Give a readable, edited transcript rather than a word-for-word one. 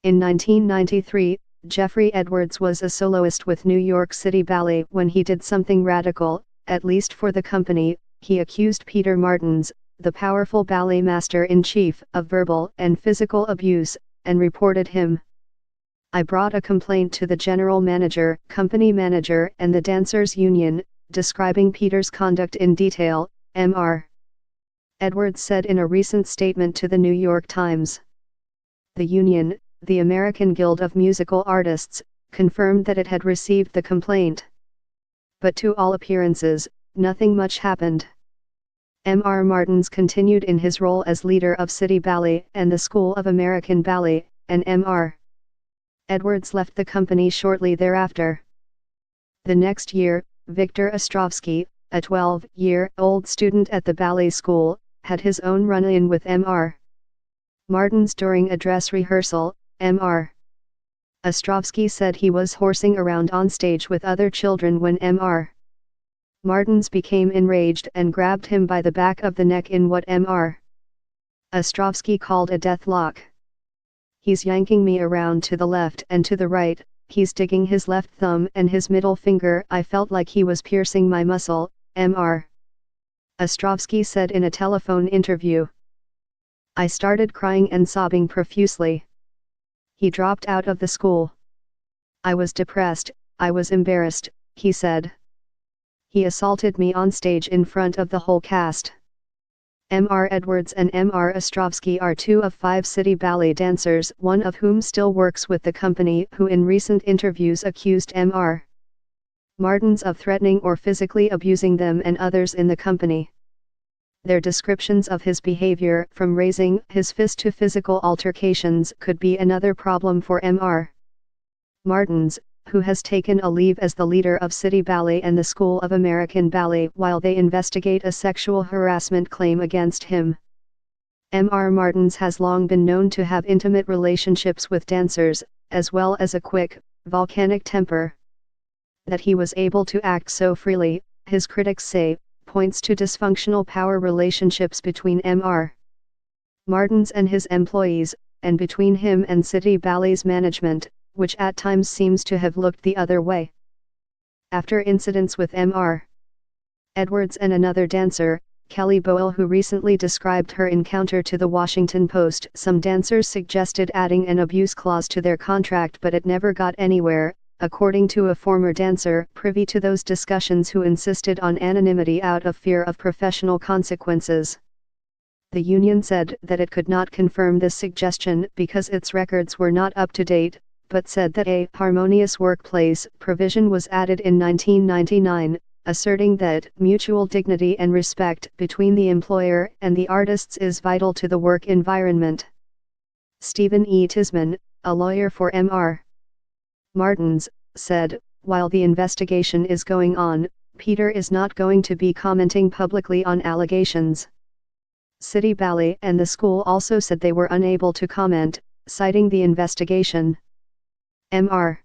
In 1993, Jeffrey Edwards was a soloist with New York City Ballet when he did something radical, at least for the company. He accused Peter Martins, the powerful ballet master-in-chief, of verbal and physical abuse, and reported him. "I brought a complaint to the general manager, company manager and the dancers union, describing Peter's conduct in detail," Mr. Edwards said in a recent statement to the New York Times. The union, the American Guild of Musical Artists, confirmed that it had received the complaint. But to all appearances, nothing much happened. Mr. Martins continued in his role as leader of City Ballet and the School of American Ballet, and Mr. Edwards left the company shortly thereafter. The next year, Viktor Ostrovsky, a 12-year-old student at the ballet school, had his own run-in with Mr. Martins during a dress rehearsal. Mr. Ostrovsky said he was horsing around on stage with other children when Mr. Martins became enraged and grabbed him by the back of the neck in what Mr. Ostrovsky called a death lock. "He's yanking me around to the left and to the right, he's digging his left thumb and his middle finger. I felt like he was piercing my muscle," Mr. Ostrovsky said in a telephone interview. "I started crying and sobbing profusely. He dropped out of the school. I was depressed, I was embarrassed," he said. "He assaulted me on stage in front of the whole cast." Mr. Edwards and Mr. Ostrovsky are two of 5 City Ballet dancers, one of whom still works with the company, who in recent interviews accused Mr. Martins of threatening or physically abusing them and others in the company. Their descriptions of his behavior, from raising his fist to physical altercations, could be another problem for Mr. Martins, who has taken a leave as the leader of City Ballet and the School of American Ballet while they investigate a sexual harassment claim against him. Mr. Martins has long been known to have intimate relationships with dancers, as well as a quick, volcanic temper. That he was able to act so freely, his critics say, points to dysfunctional power relationships between Mr. Martins and his employees, and between him and City Ballet's management, which at times seems to have looked the other way. After incidents with Mr. Edwards and another dancer, Kelly Boyle, who recently described her encounter to the Washington Post, some dancers suggested adding an abuse clause to their contract, but it never got anywhere, according to a former dancer privy to those discussions who insisted on anonymity out of fear of professional consequences. The union said that it could not confirm this suggestion because its records were not up to date, but said that a harmonious workplace provision was added in 1999, asserting that mutual dignity and respect between the employer and the artists is vital to the work environment. Stephen E. Tisman, a lawyer for Mr. Martins, said, "While the investigation is going on, Peter is not going to be commenting publicly on allegations." City Ballet and the school also said they were unable to comment, citing the investigation. Mr.